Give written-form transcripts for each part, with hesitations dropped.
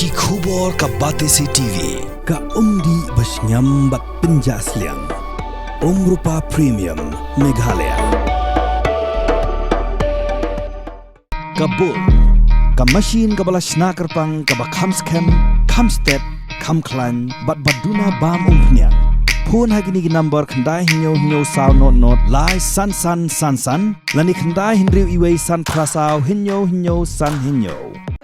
Ki khubor ka Batesi TV. Ka umdi basnyam bat penjaslian. Rupa Premium Meghalaya. Kabul. Ka machine ka balas snaker pang ka bakham scam, kham step, kham klan bat baduna bam umpnyang. Phone hagini ki number khandai hinyo sound not lai san lani khandai hinriu iwei san prasau hinyo san hinyo.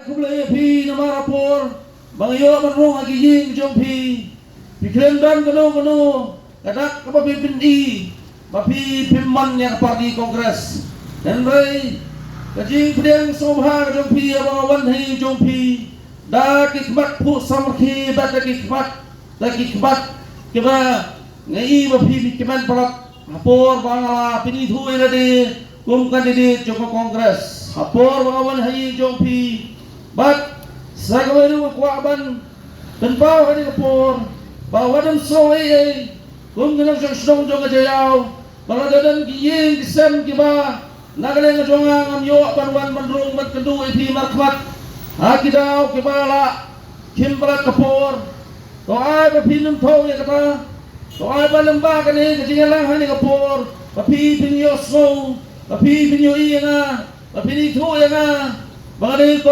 Kumulai pi nama rapor bangyo menrung agi ying jong pi pikren dan keno kadak kapa pimpin di mapi pimman yang parti kongres dan rei kaji pedang sobha jong pi abawan hi jong pi da kikmat pu samki bata kikmat keba ngai mapi pikiman parat rapor bangala pini thu ilade kum kandidat jong kongres rapor bawan hi jong pi but sa gawin kuwaban tanpaw kani kapor bawadan soe kung ganang siyang jong ajayaw baladadan giyeng kisem kiba nagaleng jong ngamyo panwan mandrung magkandu ipi markmat hakidaw kibala kimbalat kapor to ay papinum thaw ya kata to ay balamba kani kajingalang hani kapor papi pinyo so papi pinyo iya papi thu ya Mengenai kau,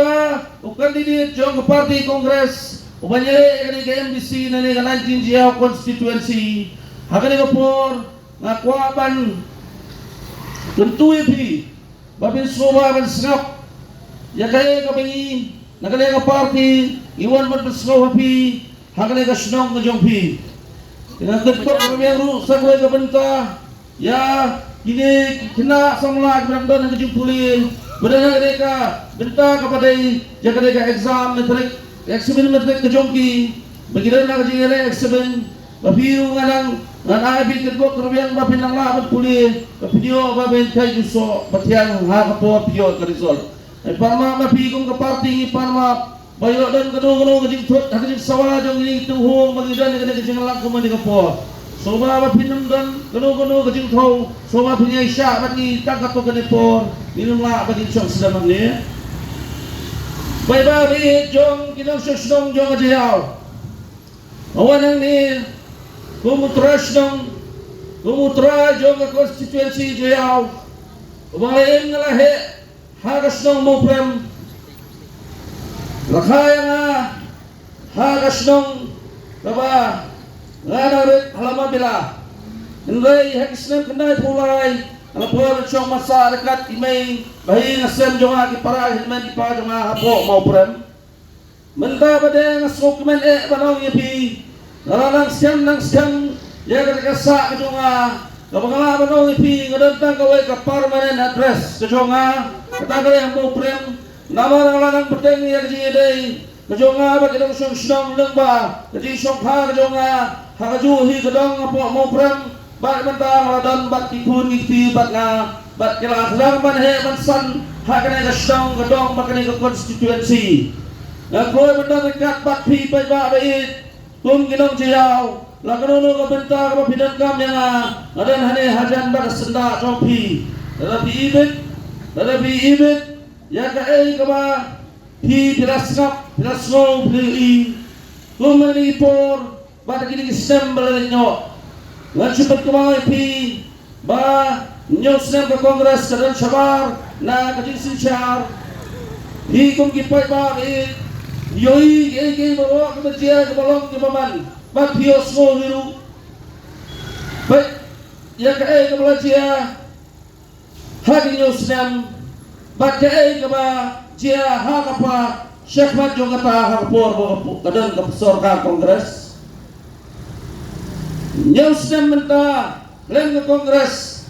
bukan di jong parti kongres, ubahnya kini KMBC nani kalanjin jiau konstituensi, hakani kapor ngakwaban tentu ipi, babin soba ban sengap, ya kaya kapingi, nakale ka parti, iwan ban sengap api, hakani ka senong ka jong pi, dengan ketok kami yang rusak kau kapenta, ya kini kena samla keberamdan yang kejumpuli. Benar mereka benta kepada jaga mereka exam metrik eksamen metrik kejongki begitu nak jengere eksamen babiru nganang ngan abi kedua kerubian babinang lah berpulih video babin kai juso batiang ha kapor pio kerisol parma babi kong ke parti parma bayo dan kedua kejing thut hakijing sawa jong ini tuhung bagidan kena kejing lang kumani kapor soba babinam dan kedua kejing thau soba punya isya bagi tangkat to kenepor minumlah bagi syok sedang ni bayi jong kinang sedang jong ajayaw awan yang ni kumutra jong ke konstituensi ajayaw ubahin ngalahe hagas nong muprem lakaya nga hagas nong kaba nganarit halaman bila nilai hakisnem kendai pulai Alapur syong masa dekat imay bahi ngasem jonga ki para himan ki pa jonga hapo mau prem menta bade ngasok men banong yepi nang siam ya ka sa jonga kabangala banong yepi ngadantang kawai ka permanent address jonga katagale ang mau prem nama lang pedeng ya ji dei jonga ba kidong syong lengba jadi syong ha jonga haju hi kedong hapo mau prem bat mentang ladan bat tikun ngiti bat nga bat kila lang ban he ban san hakane ka syong gedong bakane ka konstituensi na koy benda dekat bat pi pai ba bait tum ginong jiao la kanono ka benta ka pidan kam yang adan hane hajan bat senda tropi tetapi ibit ya ka ei ka ba pi dirasnap dirasno bli tum ni por bat kini sembel nyo Ngan cepat kemai pi ba nyosnem ke kongres kedan sabar na kajing sinchar hi kum ki pai ba e yoi ge bawa ke bejia ke balong ke paman ba pio smo biru ba ya ke belajar ha ki nyosnem ba ke ke ba jia ha apa Syekh Mat jong kata ha por kedan ke pesorka kongres Nyosnem menta leng ke kongres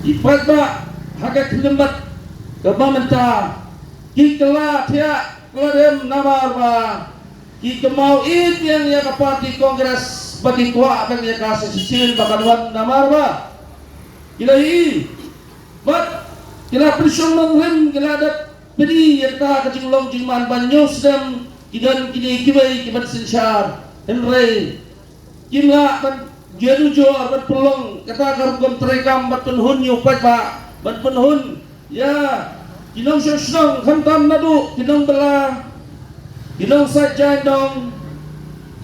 ipat ba hakat lembat ke menta ki kela pihak keladem namar ba ki kemau it yang ya ke parti kongres bagi kuat dan ya kasih sisil bakaduan namar ba ilahi bat kila prisyong menglem kila adat pedi yang ta kacing long jingman ban nyosnem kidan kini kibai kibat sinsyar henry Kimla ban jerujo ban pelong kata kargon terekam bat penhun yupat ba bat penhun ya kinong syong khantam nadu kinong bela kinong Sajjan dong,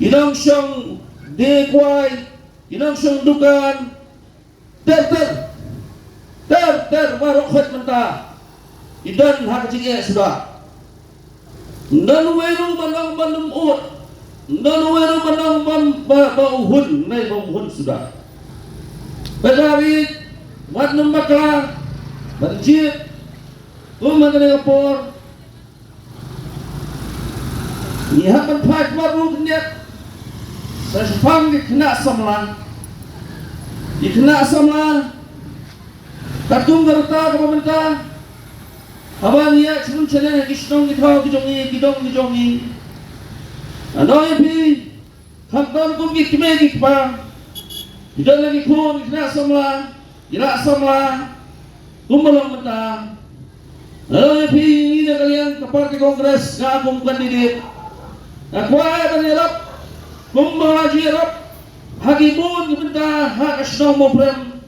kinong siyang dekway, kinong siyang dugan, ter, marokhet menta, idan hak jingge sudah. Dan weru manang manumut, dan weru manang bauhun, nay bauhun sudah. Bedarit, wat nembaka, berjit, umagane kapor. Nihakan pahit baru kenyat, saya sepang dikena samlan, katung gerta ke pemerintah. Abang ya sebelum channel kisong kitau kijongi. Ano yapi hamdan kum kitme kitpa. Tidak lagi pun kena samla, kumbalong mata. Ano yapi ini kalian ke parti kongres ngagum kandidat. Aku ada nyerap, kumbang jirap, hakibun kebentar hak asnau mobrem.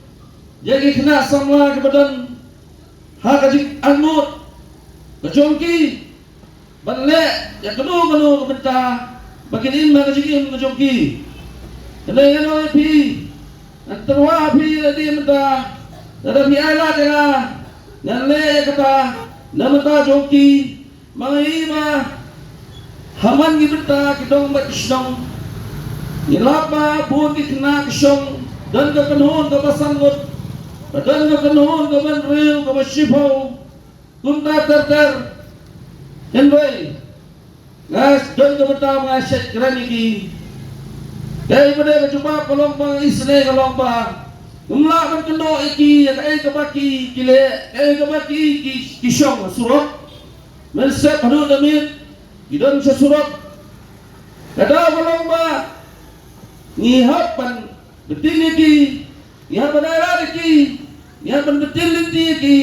Jadi kena samla kebadan hak ajik anut. Kejongki balek ya kenu kebentar bagian ini maka jikim kejongki kendai kanu pi antarwa pi tadi menta ada pi ala tengah ngalle kata namenta jongki mangaima haman gibenta kidong bat kisong ilapa pun dikena kisong dan kekenuhun kebasangut dan kekenuhun kebanriu kebasipau kunta ter henway ngas don kebetam ngaset keraniki daripada kecuba pelompang isne kelompang umlah kendo iki kebaki kile kebaki kisong surok mensep hadu damit idon sesurok kada kelomba ngihapan betil iki ngihapan daerah iki ngihapan betil iki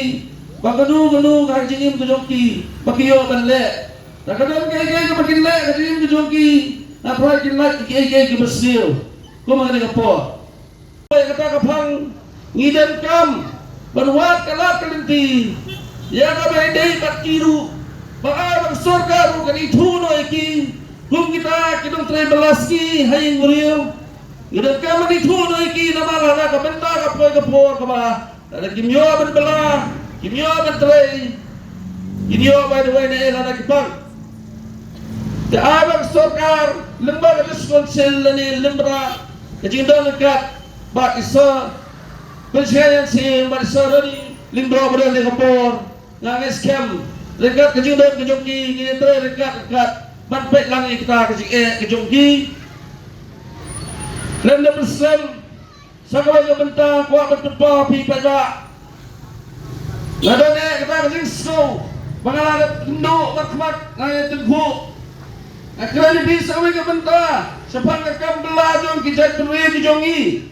Bakanu kajingim kejoki, bakiyo banle. Nakadon kaya kebakin le kajingim kejoki. Napray kinlat kaya kebesil. Kumang kapo. Kata kapang ngidan kam, berwat kalat kelinti. Ya kabay day bakiru. Baka surga ru kanituno iki. Kum kita kidong 13 ki haying muriyo. Ngidan kam kanituno iki namala kabenta kapo kaba. Ada kimyo berbela. Kimyo menteri, kimyo by the way na era nakipang. Kaabang sokar, lembaga diskonsel ni lembra, kajingdong dekat, bak isa, pensianan si marisa ni lembra pada ni kapor, ngangis kem, dekat kajingdong kejongki, kinitray dekat, manpet lang kita kejongki. Lenda bersem, sakaway bentang, kuat bertepa pi pada. Nadone kita kasing snow, pangalan indo makmak ngaya tengku. Akhirnya bisa we kabenta, sepang kakam beladong kijat perwi kijongi.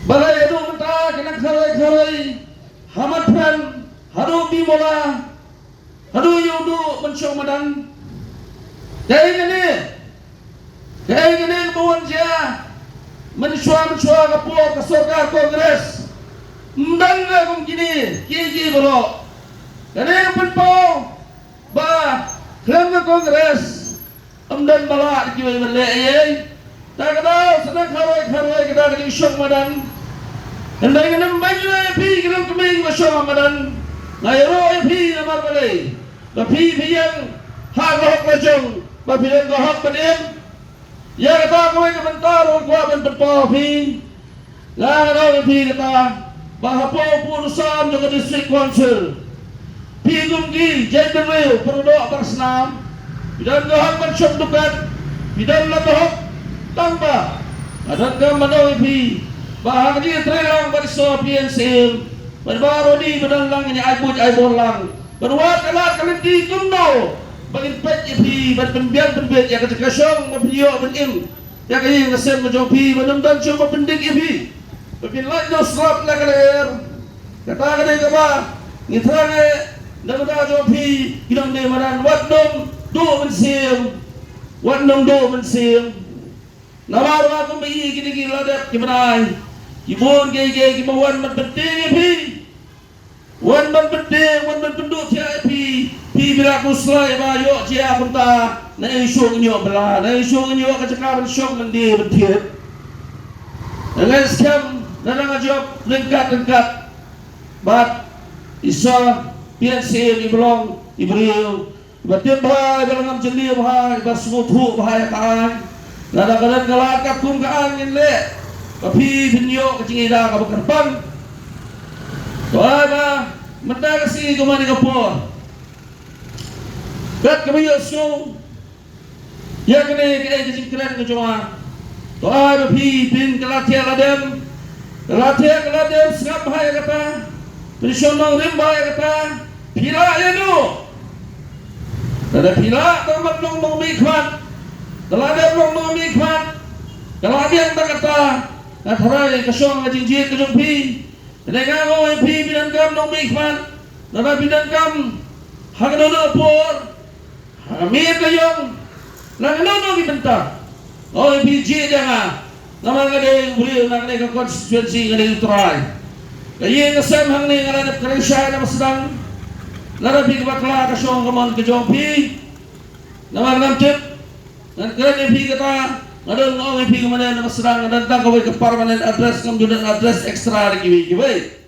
Balai adu menta kena kharai, hamad pran, hadu bimola, hadu yudu mencong madan. Kaya gini kebuan dia, mencua kapur kesorkar kongres. Mendangga kong gini, kiki bro. Kani penpau, ba, kelengga kongres, amdan balak kiwai berlei. Tak kadau senang kharai kita kini syok madan. Hendai kena baju pi keleng keming syok madan. Ngayro pi namar balai. Tapi yang hak hak lajong, tapi yang hak penim. Ya kata kau yang bentar, kau yang penpau pi. Lah kau pi kata. Bahapo purusan juga distrik council Pigunggi Jenderal Perdok Bersenam Bidan Gahak Mensyumdukan Bidan Latahok Tangba Adan Gamanawi Pi Bahag di Trailang Bariso PNC Berbaro di Bidan Lang ini Aibon Lang Berwat kalat kalinti kumno Bagin pet ipi Berpembian pembet Ya kecekasyong Mabiyo benim Ya kaya ngasem Majong Pi Menamdan Syong Mapendik ipi Pagin light no slap na kalir. Kata ka na ba? Ngitrange namada jopi kinang de maran wadnom do mensim. Nawaro ako may gini ladat kimanay. Kibon gay kimawan man penting pi. Wan man pendut ya pi. Pi bila ko slay ba yo cia punta. na isyong inyo bala, na isyong inyo kacakapan syong nanti bertiap. Dengan skam na nangajop lengkat, bat isa PNC iblong ibriyo, bertiap bahaya belangam jeli bahaya, bersmutu bahaya kaan, nada kadan kalakat kum kaan inle, tapi binyo kecingida kabakarpan, doa ba mentang si kumani kapur. Bet kabiyo so ya kene kejing keren ke cuma doa bi bin kelatia ladem skap bahaya kata pensional rim bahaya kata pila ya nu ada pila tamat nong mikmat teladem nong mikmat teladem tak kata atharai kasong ngajing jit kejong pi dengar ngoi pi bidan kam nong mikmat nada bidan kam hagnono por Amir kayong nanganono gibenta. Oh PG jangan. Naman ngade buri nangne ka constituency ngade utray. Kaya nga sam hangni ngaranap karesya na masdang. Narabi bakla ka syong kamon ka jompi. Naman namtip. Ngade pi kata ngadon no pi kamana na masdang ngadan ta ka permanent address kam dudan address extra giwi giwi.